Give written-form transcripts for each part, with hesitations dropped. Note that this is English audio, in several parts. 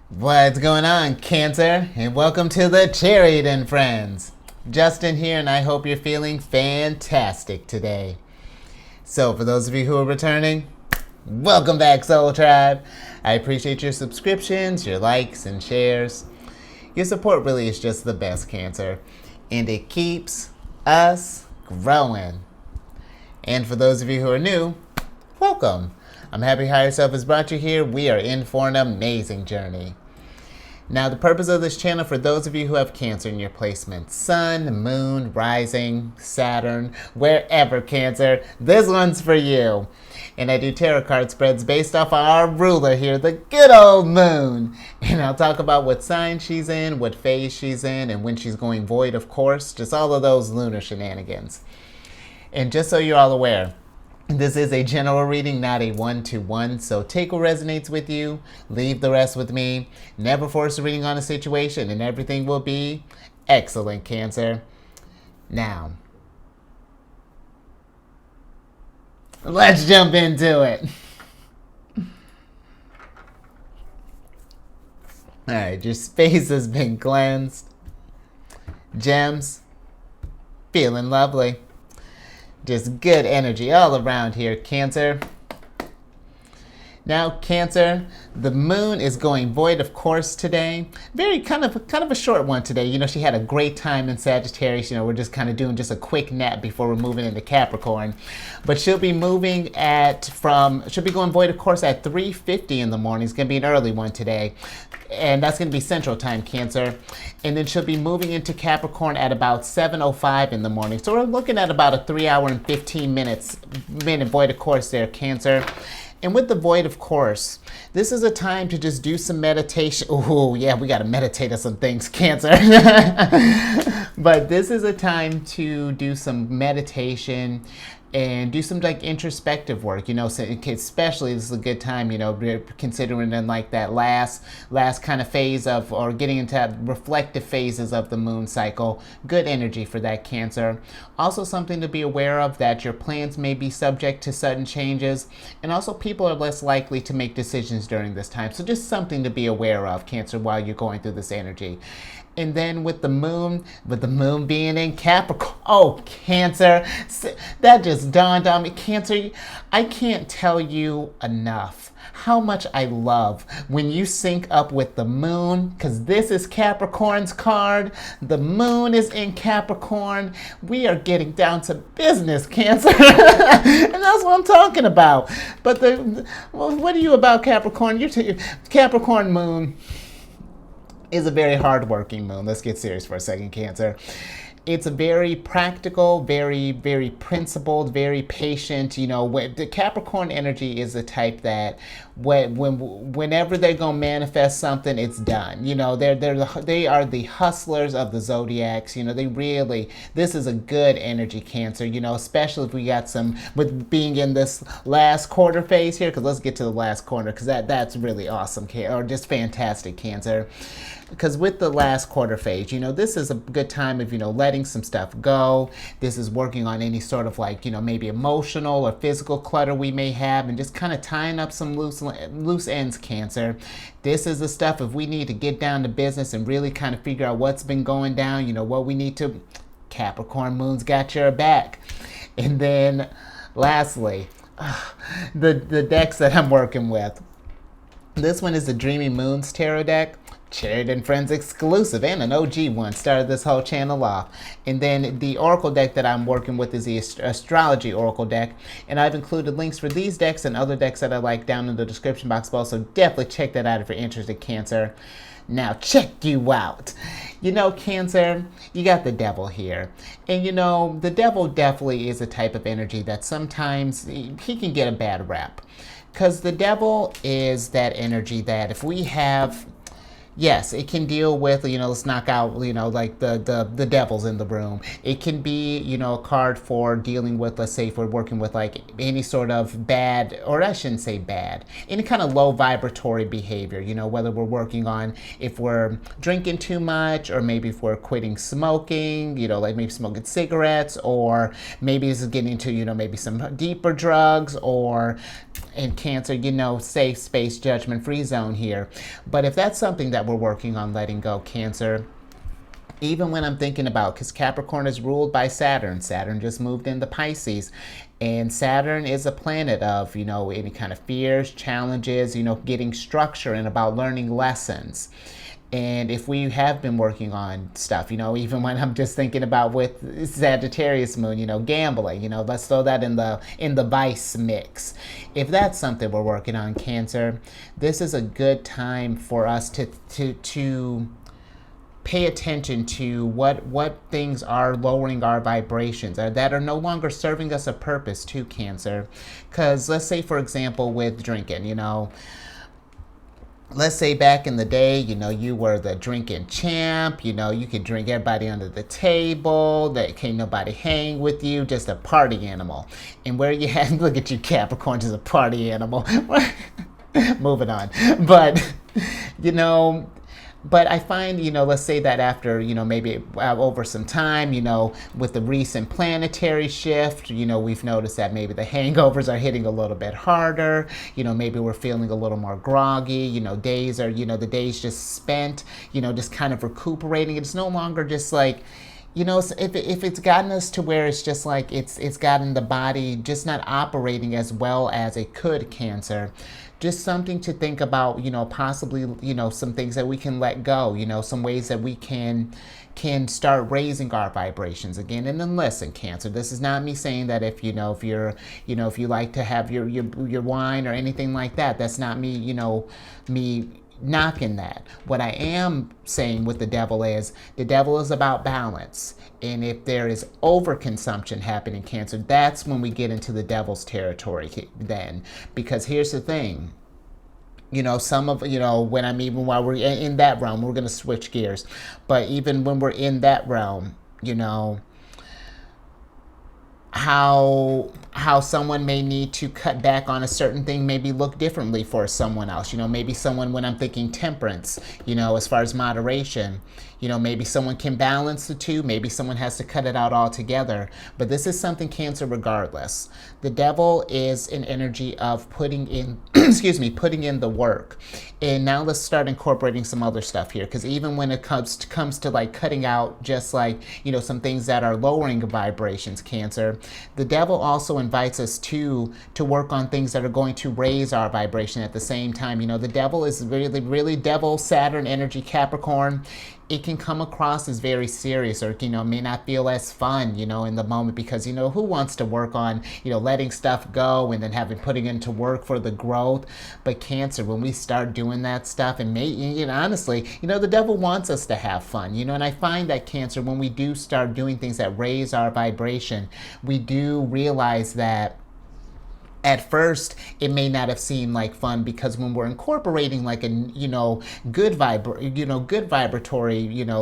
What's going on, Cancer? And welcome to the Chariot Friends. Justin here, and I hope you're feeling fantastic today. So, for those of you who are returning, welcome back, Soul Tribe. I appreciate your subscriptions, your likes, and shares. Your support really is just the best, Cancer, and it keeps us growing. And for those of you who are new, welcome. I'm happy Higher Self has brought you here. We are in for an amazing journey. Now, the purpose of this channel, for those of you who have Cancer in your placement, Sun, Moon, Rising, Saturn, wherever, Cancer, this one's for you. And I do tarot card spreads based off our ruler here, the good old Moon. And I'll talk about what sign she's in, what phase she's in, and when she's going void, of course, just all of those lunar shenanigans. And just so you're all aware, this is a general reading, not a one-to-one, so take what resonates with you, leave the rest with me. Never force a reading on a situation, and everything will be excellent, Cancer. Now, let's jump into it. Alright, your space has been cleansed. Gems, feeling lovely. Just good energy all around here, Cancer. Now, Cancer, the moon is going void, of course, today. Very kind of a short one today. You know, she had a great time in Sagittarius. You know, we're just kind of doing just a quick nap before we're moving into Capricorn. But she'll be moving she'll be going void, of course, at 3:50 in the morning. It's going to be an early one today. And that's going to be Central Time, Cancer. And then she'll be moving into Capricorn at about 7:05 in the morning. So we're looking at about a 3 hour and 15 minute void, of course, there, Cancer. And with the void, of course, this is a time to just do some meditation. Oh, yeah, we got to meditate on some things, Cancer. But this is a time to do some meditation and do some like introspective work, you know, so especially this is a good time, you know, considering in like that last kind of phase of, or getting into reflective phases of the moon cycle. Good energy for that, Cancer. Also something to be aware of, that your plans may be subject to sudden changes, and also people are less likely to make decisions during this time. So just something to be aware of, Cancer, while you're going through this energy. And then with the moon being in Capricorn, oh, Cancer, that just dawned on me. Cancer, I can't tell you enough how much I love when you sync up with the moon, because this is Capricorn's card. The moon is in Capricorn. We are getting down to business, Cancer. And that's what I'm talking about. But what are you about, Capricorn? Capricorn moon is a very hardworking moon. Let's get serious for a second, Cancer. It's a very practical, very, very principled, very patient. You know, the Capricorn energy is the type that whenever they're gonna manifest something, it's done. You know, they are the hustlers of the zodiacs. You know, this is a good energy, Cancer. You know, especially if we got some with being in this last quarter phase here. Because let's get to the last quarter, because that's really awesome, or just fantastic, Cancer. Because with the last quarter phase, you know, this is a good time of, you know, letting some stuff go. This is working on any sort of like, you know, maybe emotional or physical clutter we may have, and just kind of tying up some loose ends, Cancer. This is the stuff if we need to get down to business and really kind of figure out what's been going down, you know, what we need to. Capricorn moon's got your back. And then lastly, the decks that I'm working with. This one is the Dreamy Moons Tarot deck. Chariot Friends exclusive, and an OG one, started this whole channel off. And then the Oracle deck that I'm working with is the Astrology Oracle deck, and I've included links for these decks and other decks that I like down in the description box below, so definitely check that out if you're interested, Cancer. Now check you out. You know, Cancer, you got the devil here. And you know, the devil definitely is a type of energy that sometimes he can get a bad rap. Because the devil is that energy that if we have Yes, it can deal with, let's knock out, like the devils in the room. It can be, a card for dealing with, let's say, if we're working with like any sort of bad, or I shouldn't say bad, any kind of low vibratory behavior, whether we're working on if we're drinking too much, or maybe if we're quitting smoking, like maybe smoking cigarettes, or maybe this is getting into, maybe some deeper drugs, or in Cancer, safe space, judgment free zone here. But if that's something that we're working on letting go, Cancer, even when I'm thinking about, because Capricorn is ruled by Saturn. Saturn just moved into Pisces. And Saturn is a planet of, any kind of fears, challenges, getting structure and about learning lessons. And if we have been working on stuff, even when I'm just thinking about with Sagittarius moon, gambling, let's throw that in the vice mix. If that's something we're working on, Cancer, this is a good time for us to pay attention to what things are lowering our vibrations, that are no longer serving us a purpose to, Cancer. Because let's say, for example, with drinking, let's say back in the day, you were the drinking champ, you could drink everybody under the table, that can't nobody hang with you, just a party animal. And where you had, look at you, Capricorn, just a party animal. Moving on. But, but I find, let's say that after, maybe over some time, with the recent planetary shift, we've noticed that maybe the hangovers are hitting a little bit harder. Maybe we're feeling a little more groggy. Days are, the days just spent, just kind of recuperating. It's no longer just like, if it's gotten us to where it's just like it's gotten the body just not operating as well as it could, Cancer, just something to think about, possibly, some things that we can let go, some ways that we can start raising our vibrations again. And then listen, Cancer, this is not me saying that if if you like to have your wine or anything like that, that's not me, me knocking that. What I am saying with the devil is about balance. And if there is overconsumption happening, Cancer, that's when we get into the devil's territory then. Because here's the thing. Some of, when I'm even while we're in that realm, we're going to switch gears. But even when we're in that realm, how someone may need to cut back on a certain thing, maybe look differently for someone else. Maybe someone, when I'm thinking temperance, as far as moderation, maybe someone can balance the two. Maybe someone has to cut it out altogether. But this is something, Cancer, regardless. The devil is an energy of putting in, putting in the work. And now let's start incorporating some other stuff here. Because even when it comes to like cutting out just like, some things that are lowering vibrations, Cancer, the devil also invites us to work on things that are going to raise our vibration at the same time. The devil is really, really devil, Saturn energy, Capricorn. It can come across as very serious, or may not feel as fun in the moment, because who wants to work on letting stuff go and then putting into work for the growth. But Cancer, when we start doing that stuff, and honestly, the devil wants us to have fun, and I find that, Cancer, when we do start doing things that raise our vibration, we do realize that at first it may not have seemed like fun, because when we're incorporating like a good vibratory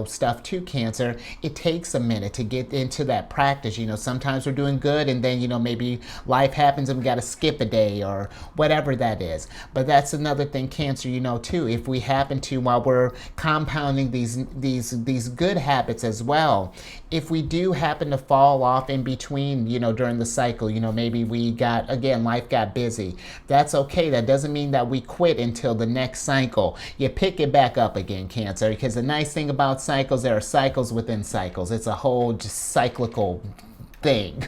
stuff to, Cancer, it takes a minute to get into that practice. Sometimes we're doing good, and then maybe life happens and we got to skip a day or whatever that is. But that's another thing, Cancer, too, if we happen to, while we're compounding these good habits as well, if we do happen to fall off in between, during the cycle, maybe we got, again, life got busy. That's okay. That doesn't mean that we quit until the next cycle. You pick it back up again, Cancer, because the nice thing about cycles, there are cycles within cycles. It's a whole just cyclical thing.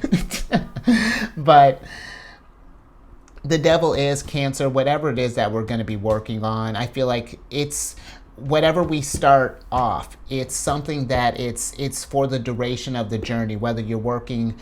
But the devil is, Cancer, whatever it is that we're going to be working on, I feel like it's whatever we start off, it's something that it's for the duration of the journey, whether you're working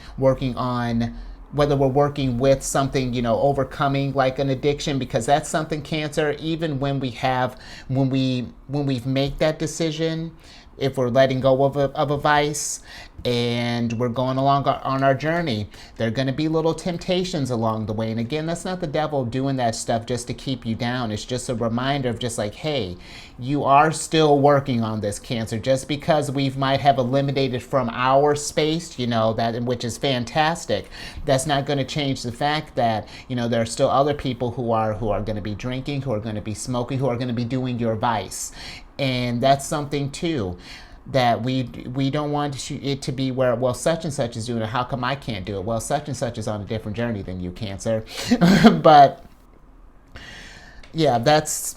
on, whether we're working with something, overcoming like an addiction, because that's something, Cancer, even when we've made that decision, if we're letting go of a vice and we're going along on our journey, there are going to be little temptations along the way. And again, that's not the devil doing that stuff just to keep you down. It's just a reminder of just like, hey, you are still working on this, Cancer. Just because we might have eliminated from our space, that, which is fantastic, that's not going to change the fact that, there are still other people who are going to be drinking, who are going to be smoking, who are going to be doing your vice. And that's something too that we don't want it to be where, well, such and such is doing it, how come I can't do it? Well, such and such is on a different journey than you, Cancer. But yeah, that's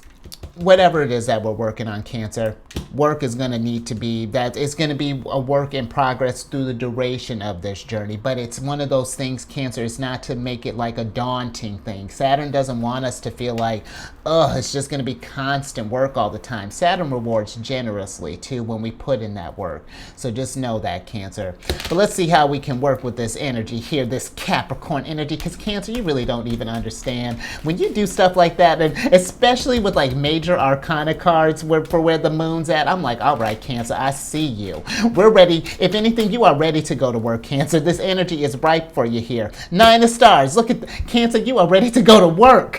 whatever it is that we're working on, Cancer. Work is going to need to be that. It's going to be a work in progress through the duration of this journey. But it's one of those things, Cancer, it's not to make it like a daunting thing. Saturn doesn't want us to feel like, it's just going to be constant work all the time. Saturn rewards generously too when we put in that work. So just know that, Cancer. But let's see how we can work with this energy here, this Capricorn energy, because Cancer, you really don't even understand when you do stuff like that, and especially with like major arcana cards for where the moon's at. I'm like, all right, Cancer, I see you. We're ready. If anything, you are ready to go to work, Cancer. This energy is ripe for you here. 9 of Stars. Look at Cancer. You are ready to go to work.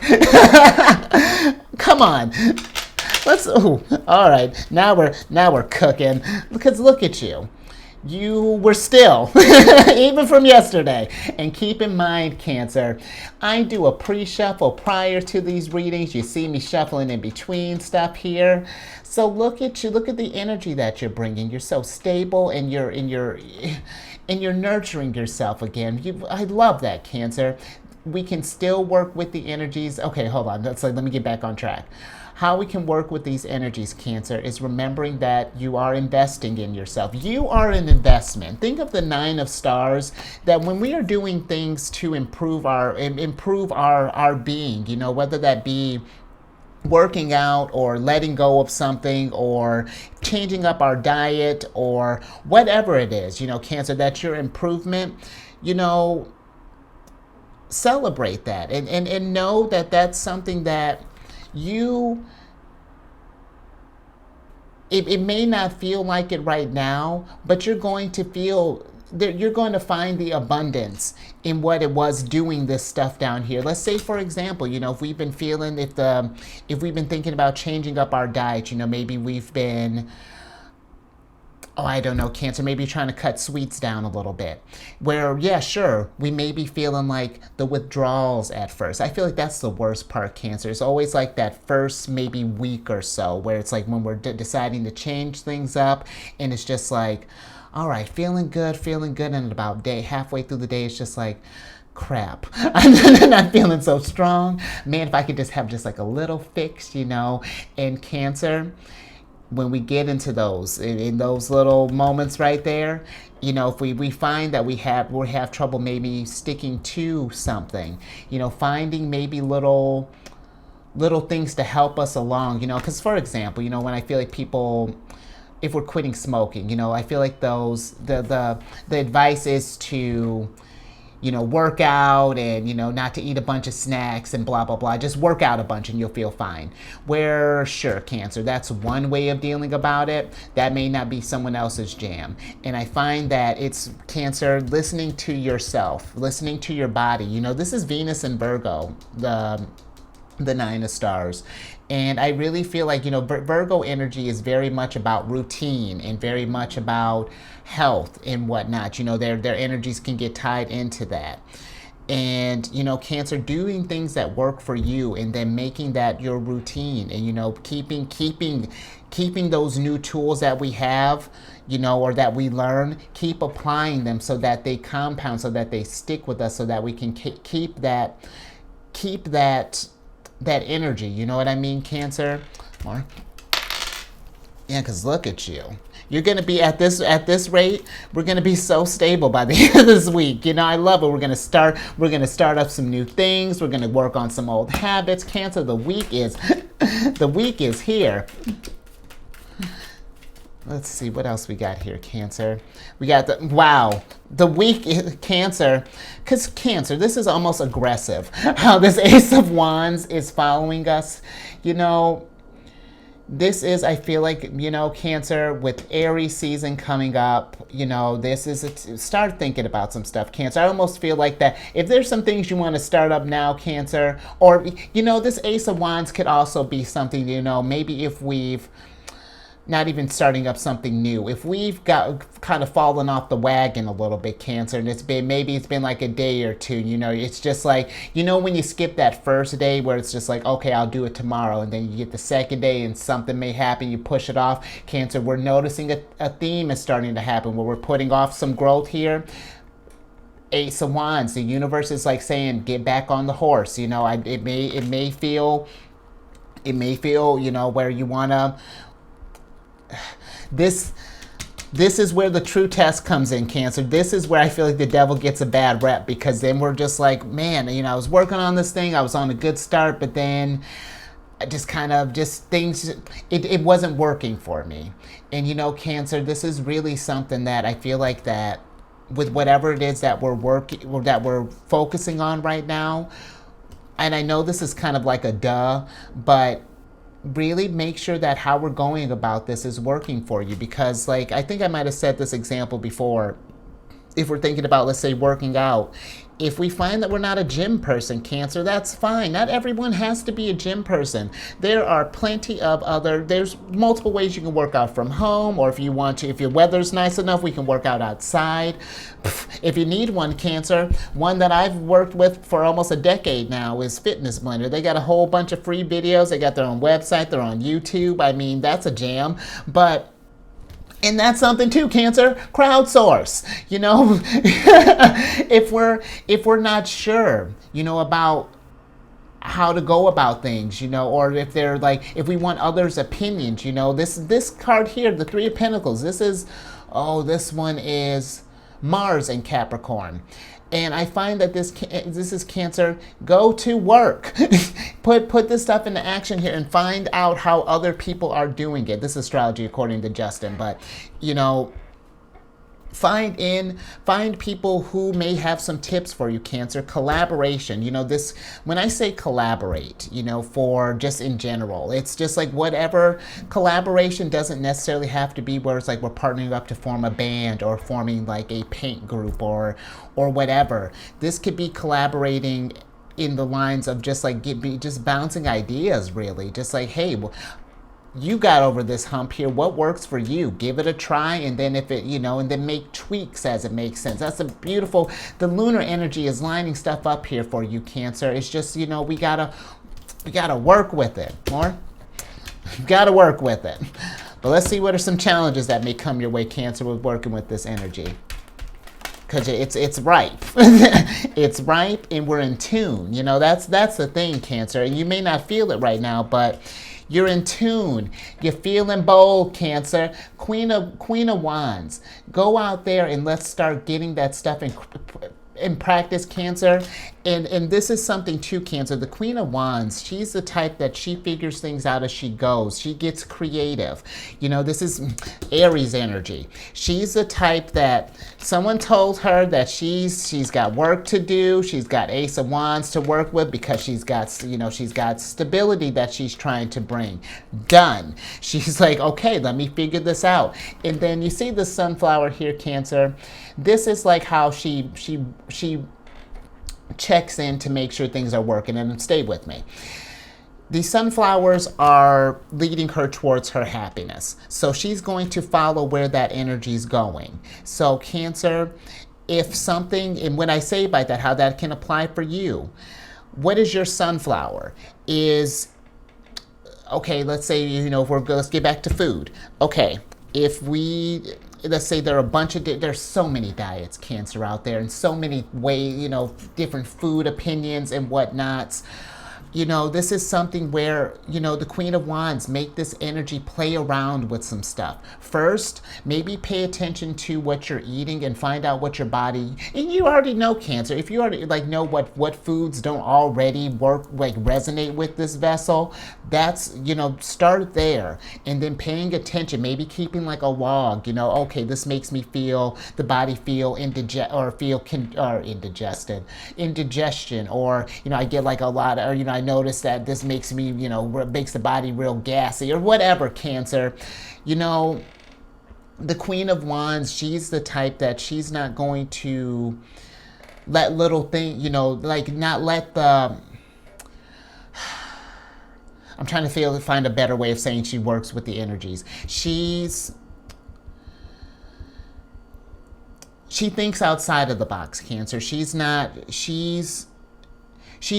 Come on. All right. Now we're cooking. Because look at you. You were still, even from yesterday. And keep in mind, Cancer, I do a pre-shuffle prior to these readings. You see me shuffling in between stuff here. So look at you. Look at the energy that you're bringing. You're so stable, and you're nurturing yourself again. I love that, Cancer. We can still work with the energies. Okay, hold on. Let me get back on track. How we can work with these energies, Cancer, is remembering that you are investing in yourself. You are an investment. Think of the 9 of Stars, that when we are doing things to improve our being, whether that be working out or letting go of something or changing up our diet or whatever it is, Cancer, that's your improvement, celebrate that and know that that's something that it may not feel like it right now, but you're going to find the abundance in what it was doing this stuff down here. Let's say, for example, if we've been thinking about changing up our diet, maybe we've been, I don't know, Cancer, maybe trying to cut sweets down a little bit. Where, yeah, sure, we may be feeling like the withdrawals at first. I feel like that's the worst part, Cancer. It's always like that first maybe week or so, where it's like when we're deciding to change things up, and it's just like, all right, feeling good, and about halfway through the day, it's just like, crap, I'm not feeling so strong. Man, if I could just have just like a little fix, and Cancer, when we get into those, in those little moments right there, if we find that we have trouble maybe sticking to something, finding maybe little things to help us along, because for example, when I feel like people, if we're quitting smoking, I feel like the advice is to, work out and, not to eat a bunch of snacks and blah, blah, blah. Just work out a bunch and you'll feel fine. Where, sure, Cancer, that's one way of dealing about it. That may not be someone else's jam. And I find that it's, Cancer, listening to yourself, listening to your body. This is Venus and Virgo, the 9 of Stars. And I really feel like, Virgo energy is very much about routine and very much about health and whatnot. Their energies can get tied into that. And, Cancer, doing things that work for you and then making that your routine and, keeping those new tools that we have, or that we learn, keep applying them so that they compound, so that they stick with us, so that we can keep that energy, you know what I mean, Cancer? More. Yeah, because look at you. You're going to be at this rate, we're going to be so stable by the end of this week. I love it. We're going to start up some new things. We're going to work on some old habits. Cancer, the week is here. Let's see what else we got here, Cancer. We got the week is Cancer, because Cancer, this is almost aggressive how this Ace of Wands is following us. this is, I feel like, Cancer, with Aries season coming up, this is start thinking about some stuff, Cancer. I almost feel like that if there's some things you want to start up now, Cancer, or, this Ace of Wands could also be something, maybe if we've not even starting up something new. If we've got kind of fallen off the wagon a little bit, Cancer, and it's been like a day or two, it's just like, when you skip that first day where it's just like, okay, I'll do it tomorrow, and then you get the second day and something may happen, you push it off, Cancer, we're noticing a theme is starting to happen where we're putting off some growth here. Ace of Wands, the universe is like saying, get back on the horse. It may feel, where you wanna, this is where the true test comes in, Cancer. This is where I feel like the devil gets a bad rep, because then we're just like, man, I was working on this thing, I was on a good start, but then things, it wasn't working for me. And Cancer, this is really something that I feel like that with whatever it is that we're focusing on right now, and I know this is kind of like a duh, but really make sure that how we're going about this is working for you, because like I think I might have said this example before. If we're thinking about, let's say, working out, if we find that we're not a gym person, Cancer, that's fine. Not everyone has to be a gym person. There are plenty of there's multiple ways you can work out from home, or if you want to, if your weather's nice enough, we can work out outside. If you need one, Cancer, one that I've worked with for almost a decade now is Fitness Blender. They got a whole bunch of free videos. They got their own website. They're on YouTube. I mean, that's a jam. And that's something too, Cancer. Crowdsource. if we're not sure, about how to go about things, or if they're like, if we want others' opinions, this card here, the Three of Pentacles, this one is Mars in Capricorn. And I find that this is Cancer. Go to work. put this stuff into action here and find out how other people are doing it. This is astrology according to Justin, but find people who may have some tips for you, Cancer. Collaboration, this, when I say collaborate, for just in general, it's just like whatever. Collaboration doesn't necessarily have to be where it's like we're partnering up to form a band or forming like a paint group or whatever. This could be collaborating in the lines of just like just bouncing ideas, really. Just like, hey, well, you got over this hump here. What works for you? Give it a try, and then if it, and then make tweaks as it makes sense. That's a beautiful. The lunar energy is lining stuff up here for you, Cancer. It's just, we gotta work with it more. You gotta work with it. But let's see what are some challenges that may come your way, Cancer, with working with this energy. Because it's ripe. It's ripe, and we're in tune. That's the thing, Cancer. And you may not feel it right now, but you're in tune. You're feeling bold, Cancer. Queen of Wands. Go out there and let's start getting that stuff in practice, Cancer. And this is something too, Cancer. The Queen of Wands, she's the type that she figures things out as she goes. She gets creative. This is Aries energy. She's the type that someone told her that she's got work to do. She's got Ace of Wands to work with because she's got stability that she's trying to bring. Done. She's like, okay, let me figure this out. And then you see the sunflower here, Cancer. This is like how she checks in to make sure things are working, and stay with me. The sunflowers are leading her towards her happiness. So she's going to follow where that energy is going. So Cancer, if something, and when I say by that, how that can apply for you, what is your sunflower? Okay, let's say, let's get back to food. Okay, let's say there are there's so many diets, Cancer, out there, and so many ways, different food opinions and whatnots. This is something where, the Queen of Wands, make this energy play around with some stuff. First, maybe pay attention to what you're eating and find out what your body, and you already know, Cancer, if you already know what foods don't already work, like resonate with this vessel, that's, start there, and then paying attention, maybe keeping like a log, okay, this makes me feel, the body feel indigestion, or I get like a lot of, I I noticed that this makes me, makes the body real gassy or whatever, Cancer. You know, the Queen of Wands, she's the type that she's not going to let little thing, like not let the, I'm trying to find a better way of saying she works with the energies. She thinks outside of the box, Cancer. She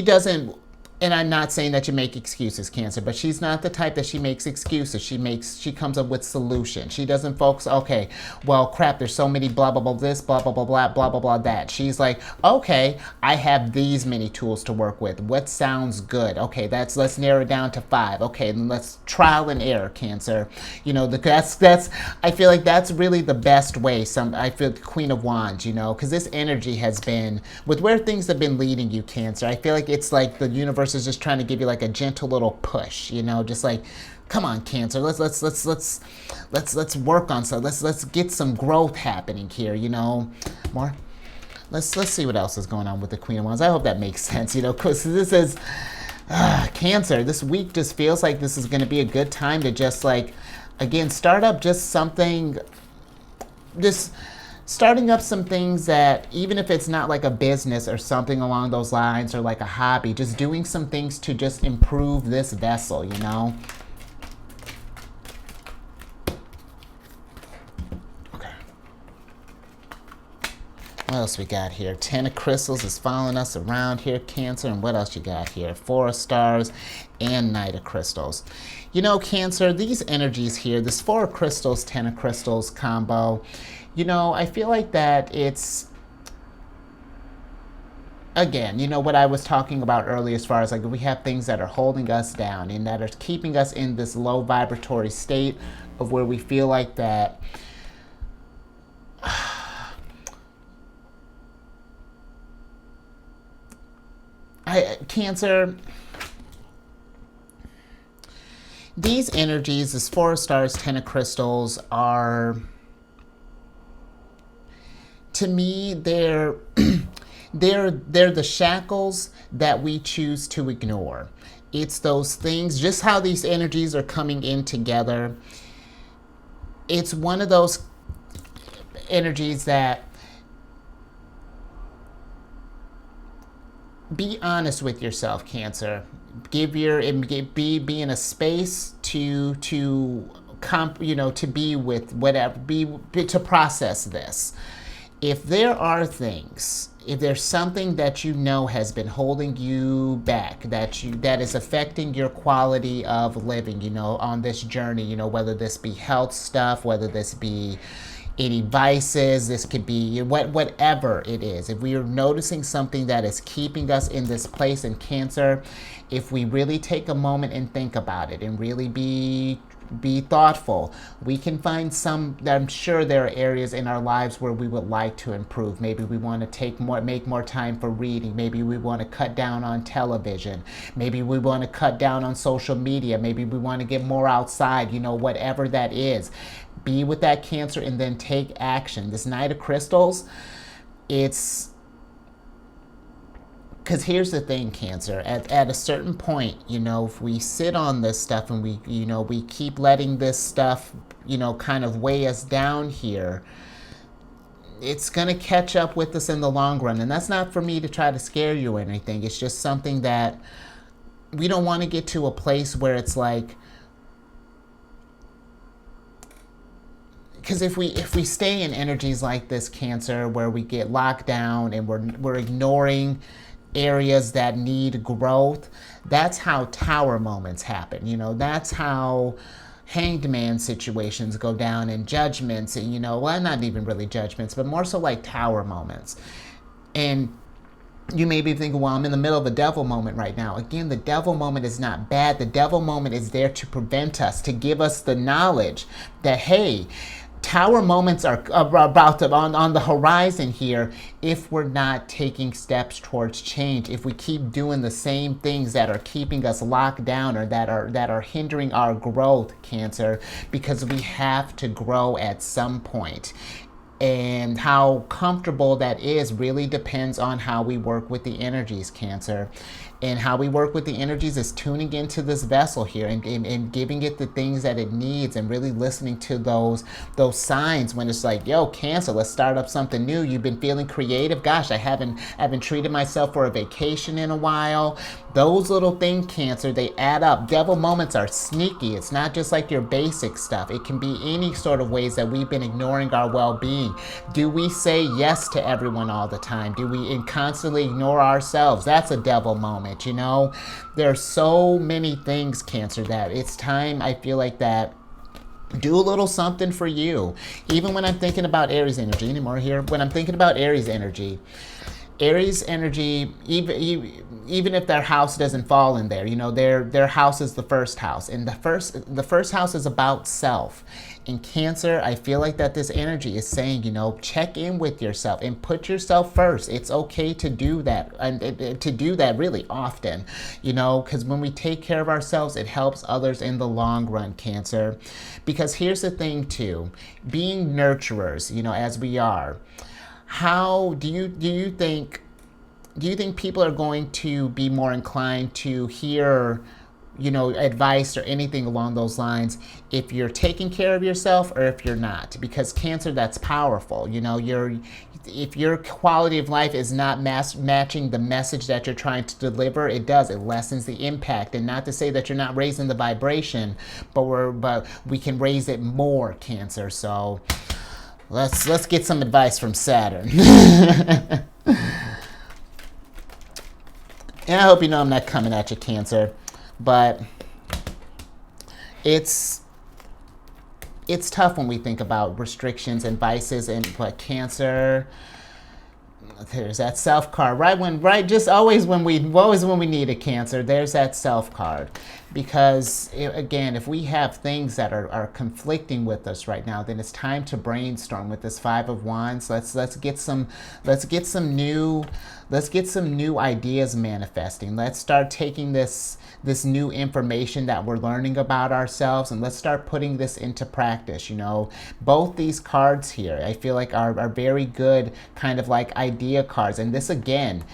doesn't, and I'm not saying that you make excuses, Cancer, but she's not the type that she makes excuses. She comes up with solutions. She doesn't focus, okay, well, crap, there's so many blah, blah, blah, this, blah, blah, blah, blah, blah, blah, blah, that. She's like, okay, I have these many tools to work with. What sounds good? Okay, let's narrow it down to 5. Okay, then let's trial and error, Cancer. I feel like that's really the best way. I feel the Queen of Wands, because this energy has been, with where things have been leading you, Cancer, I feel like it's like the universe is just trying to give you like a gentle little push, just like, come on, Cancer, let's work on some, let's get some growth happening here, more. Let's see what else is going on with the Queen of Wands. I hope that makes sense, because this is Cancer. This week just feels like this is going to be a good time to just like, again, start up just something, just starting up some things that, even if it's not like a business or something along those lines or like a hobby, just doing some things to just improve this vessel, Okay. What else we got here? 10 of Crystals is following us around here, Cancer. And what else you got here? 4 of Stars and Knight of Crystals. Cancer, these energies here, this 4 of Crystals, 10 of Crystals combo, I feel like that it's, again, what I was talking about earlier as far as like we have things that are holding us down and that are keeping us in this low vibratory state of where we feel like that Cancer, these energies, this 4 of Stars, 10 of Crystals, are, to me, they're the shackles that we choose to ignore. It's those things, just how these energies are coming in together. It's one of those energies that, be honest with yourself, Cancer. Be in a space to be with whatever, to process this. If there are things, if there's something that has been holding you back, that is affecting your quality of living, on this journey, whether this be health stuff, whether this be any vices, this could be whatever it is. If we are noticing something that is keeping us in this place in Cancer, if we really take a moment and think about it and really be thoughtful, we can find I'm sure there are areas in our lives where we would like to improve. Maybe we want to make more time for reading. Maybe we want to cut down on television. Maybe we want to cut down on social media. Maybe we want to get more outside, whatever that is. Be with that, Cancer, and then take action. This Knight of Crystals, it's, because here's the thing, Cancer, at a certain point, if we sit on this stuff and we keep letting this stuff, kind of weigh us down here, it's going to catch up with us in the long run. And that's not for me to try to scare you or anything. It's just something that we don't want to get to a place where it's like, because if we stay in energies like this, Cancer, where we get locked down and we're ignoring areas that need growth, that's how tower moments happen. That's how hanged man situations go down, and judgments, and well, not even really judgments, but more so like tower moments. And you may be thinking, well, I'm in the middle of a devil moment right now. Again, the devil moment is not bad. The devil moment is there to prevent us, to give us the knowledge that, hey, tower moments are about to on the horizon here if we're not taking steps towards change. If we keep doing the same things that are keeping us locked down or that are hindering our growth, Cancer, because we have to grow at some point. And how comfortable that is really depends on how we work with the energies, Cancer. And how we work with the energies is tuning into this vessel here and giving it the things that it needs, and really listening to those signs when it's like, yo, Cancer, let's start up something new. You've been feeling creative. Gosh, I haven't treated myself for a vacation in a while. Those little things, Cancer, they add up. Devil moments are sneaky. It's not just like your basic stuff. It can be any sort of ways that we've been ignoring our well-being. Do we say yes to everyone all the time? Do we constantly ignore ourselves? That's a devil moment. There are so many things, Cancer, that it's time, I feel like, that do a little something for you. Even when I'm thinking about Aries energy, anymore here, when I'm thinking about Aries energy, even if their house doesn't fall in there, their house is the first house, and the first house is about self. In Cancer, I feel like that this energy is saying, check in with yourself and put yourself first. It's okay to do that, and to do that really often, because when we take care of ourselves, it helps others in the long run, Cancer. Because here's the thing too, being nurturers, as we are, how do you think people are going to be more inclined to hear advice or anything along those lines if you're taking care of yourself or if you're not? Because Cancer, that's powerful. If your quality of life is not matching the message that you're trying to deliver, it lessens the impact. And not to say that you're not raising the vibration, but we can raise it more, Cancer. So let's get some advice from Saturn. And I hope I'm not coming at you, Cancer, but it's tough when we think about restrictions and vices, but Cancer, there's that self card always when we need a Cancer, there's that self card. Because again, if we have things that are conflicting with us right now, then it's time to brainstorm with this Five of Wands. Let's get some new ideas manifesting. Let's start taking this new information that we're learning about ourselves, and let's start putting this into practice. Both these cards here, I feel like are very good kind of like idea cards. And this again,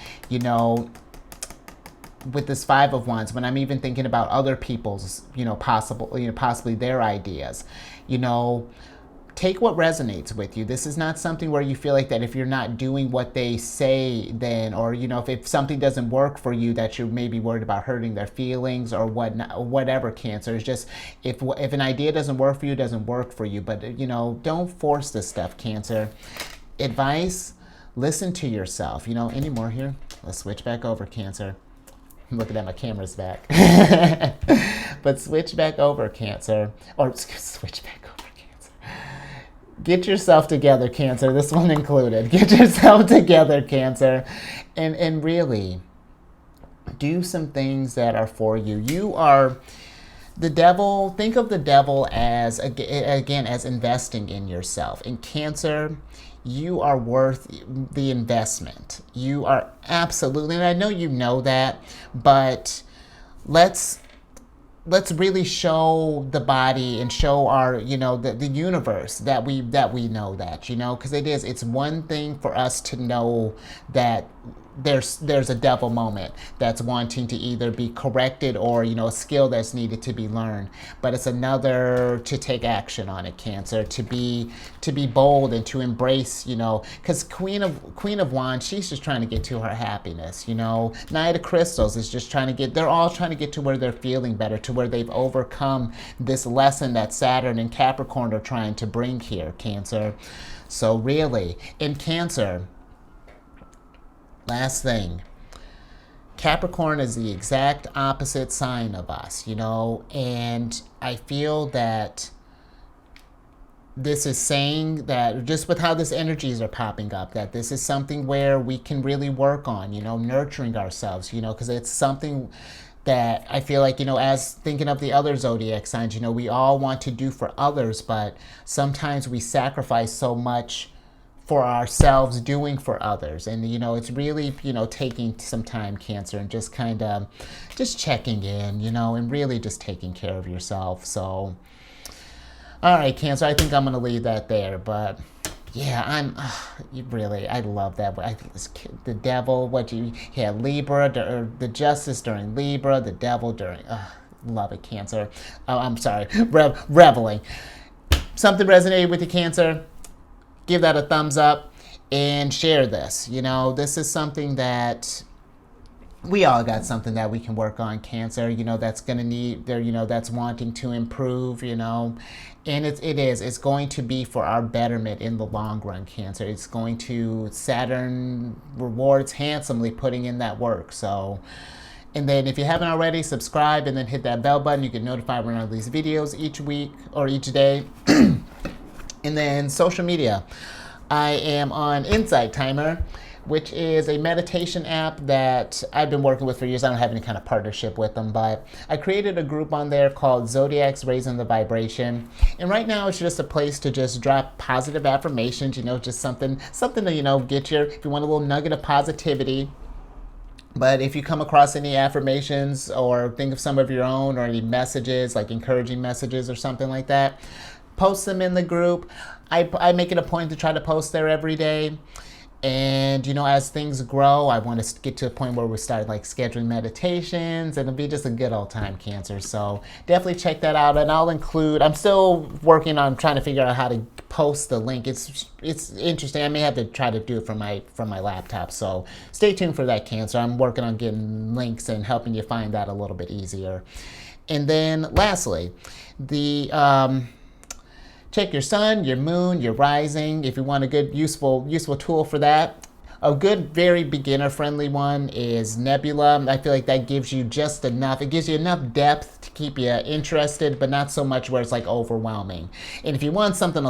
with this Five of Wands, when I'm even thinking about other people's, possibly their ideas, take what resonates with you. This is not something where you feel like that if you're not doing what they say, then, or, if something doesn't work for you, that you're maybe worried about hurting their feelings or whatever, Cancer. It's just, if an idea doesn't work for you, it doesn't work for you. But, don't force this stuff, Cancer. Advice, listen to yourself. Any more here? Let's switch back over, Cancer. I'm looking at my camera's back. But switch back over, Cancer. Or switch back over, Cancer. Get yourself together, Cancer. This one included. Get yourself together, Cancer. And really, do some things that are for you. You are the devil. Think of the devil as, again, as investing in yourself. In Cancer, you are worth the investment. You are absolutely, and I know you know that, but let's really show the body and show our, the universe that we know that, because it's one thing for us to know that there's a devil moment that's wanting to either be corrected or, a skill that's needed to be learned. But it's another to take action on it, Cancer, to be bold and to embrace, because Queen of Wands, she's just trying to get to her happiness, Knight of Crystals is just they're all trying to get to where they're feeling better, to where they've overcome this lesson that Saturn and Capricorn are trying to bring here, Cancer. So really, in Cancer, last thing, Capricorn is the exact opposite sign of us, and I feel that this is saying that, just with how this energies are popping up, that this is something where we can really work on, nurturing ourselves, because it's something that I feel like, as thinking of the other zodiac signs, we all want to do for others, but sometimes we sacrifice so much for ourselves doing for others. And, it's really, taking some time, Cancer, and just kind of just checking in, and really just taking care of yourself. So, all right, Cancer, I think I'm going to leave that there. But Yeah, you really, I love that. I think this kid, the devil, what you had Libra, or the justice during Libra, the devil during, love it, Cancer. Oh, I'm sorry, reveling. Something resonated with you, Cancer? Give that a thumbs up and share this. This is something that we all got something that we can work on, Cancer, that's going to need there, that's wanting to improve, and it's going to be for our betterment in the long run, Cancer. It's going to, Saturn rewards handsomely putting in that work. So, and then if you haven't already, subscribe and then hit that bell button. You get notified when I release videos each week or each day. And then social media. I am on Insight Timer, which is a meditation app that I've been working with for years. I don't have any kind of partnership with them, but I created a group on there called Zodiac's Raising the Vibration. And right now it's just a place to just drop positive affirmations, just something to, get if you want a little nugget of positivity. But if you come across any affirmations or think of some of your own or any messages, like encouraging messages or something like that, post them in the group. I make it a point to try to post there every day. And, as things grow, I want to get to a point where we start scheduling meditations, and it'll be just a good old time, Cancer. So definitely check that out. And I'm still working on trying to figure out how to post the link. It's interesting. I may have to try to do it from my laptop. So stay tuned for that, Cancer. I'm working on getting links and helping you find that a little bit easier. And then lastly, check your sun, your moon, your rising. If you want a good, useful tool for that. A good, very beginner-friendly one is Nebula. I feel like that gives you just enough. It gives you enough depth to keep you interested, but not so much where it's overwhelming. And if you want something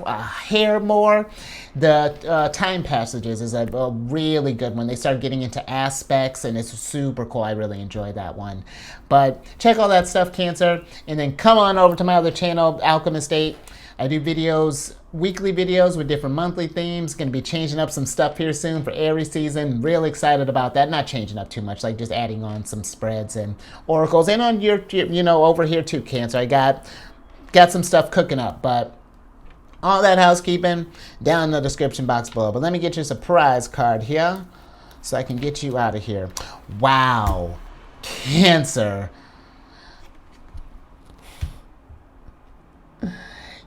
a hair more, the Time Passages is a really good one. They start getting into aspects, and it's super cool. I really enjoy that one. But check all that stuff, Cancer, and then come on over to my other channel, Alchemist 8. I do weekly videos with different monthly themes. Going to be changing up some stuff here soon for Aries season. Really excited about that. Not changing up too much, just adding on some spreads and oracles. And on your, over here too, Cancer. I got some stuff cooking up, but all that housekeeping down in the description box below. But let me get you a surprise card here so I can get you out of here. Wow, Cancer.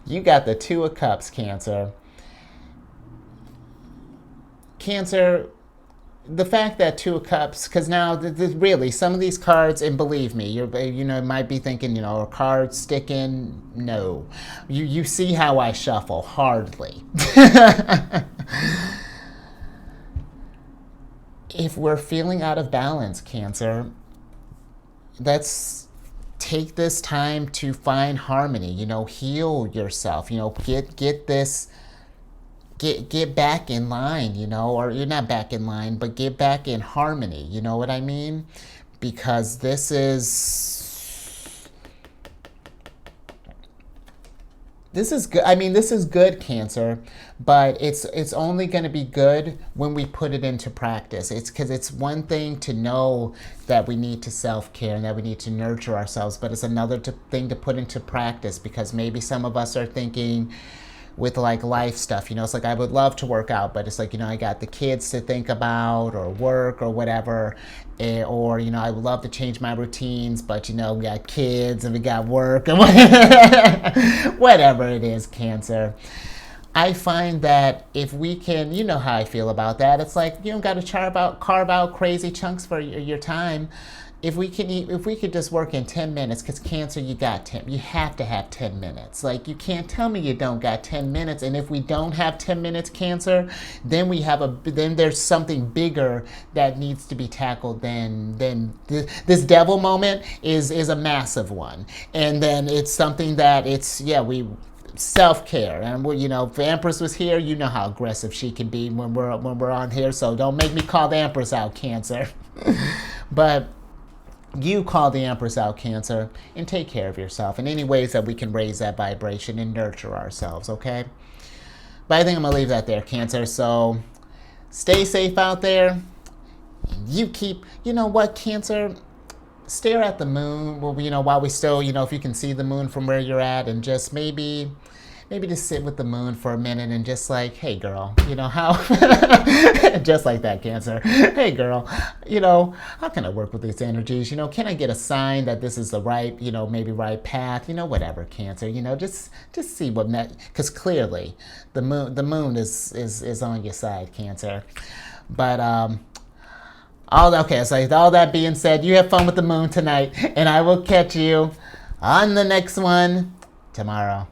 You got the Two of Cups, Cancer. Cancer, the fact that Two of Cups, because now, really, some of these cards, and believe me, you might be thinking, are cards sticking? No. You see how I shuffle? Hardly. If we're feeling out of balance, Cancer, take this time to find harmony, heal yourself, get back in line, or you're not back in line, but get back in harmony, you know what I mean? Because this is good. I mean, this is good, Cancer, but it's only going to be good when we put it into practice. It's because it's one thing to know that we need to self-care and that we need to nurture ourselves, but it's another thing to put into practice, because maybe some of us are thinking with life stuff, it's I would love to work out, but it's I got the kids to think about, or work, or whatever, or I would love to change my routines, but we got kids and we got work, and whatever it is, Cancer. I find that if we can, you know how I feel about that, it's you don't got to carve out crazy chunks for your time. If we could just work in 10 minutes, because Cancer, you have to have 10 minutes. You can't tell me you don't got 10 minutes. And if we don't have 10 minutes, Cancer, then then there's something bigger that needs to be tackled. Then this devil moment is a massive one. And then it's something that self-care. And if the Empress was here, you know how aggressive she can be when we're on here. So don't make me call the Empress out, Cancer. But you call the Empress out, Cancer, and take care of yourself in any ways that we can raise that vibration and nurture ourselves, okay? But I think I'm going to leave that there, Cancer. So stay safe out there. You know what, Cancer? Stare at the moon, while we still, if you can see the moon from where you're at, and just maybe maybe just sit with the moon for a minute and just like, hey girl, you know how, just like that, Cancer. Hey girl, you know, how can I work with these energies? You know, can I get a sign that this is the right, you know, maybe right path? You know, whatever, Cancer. You know, just see what, because clearly, the moon is on your side, Cancer. But okay, so all that being said, you have fun with the moon tonight, and I will catch you on the next one tomorrow.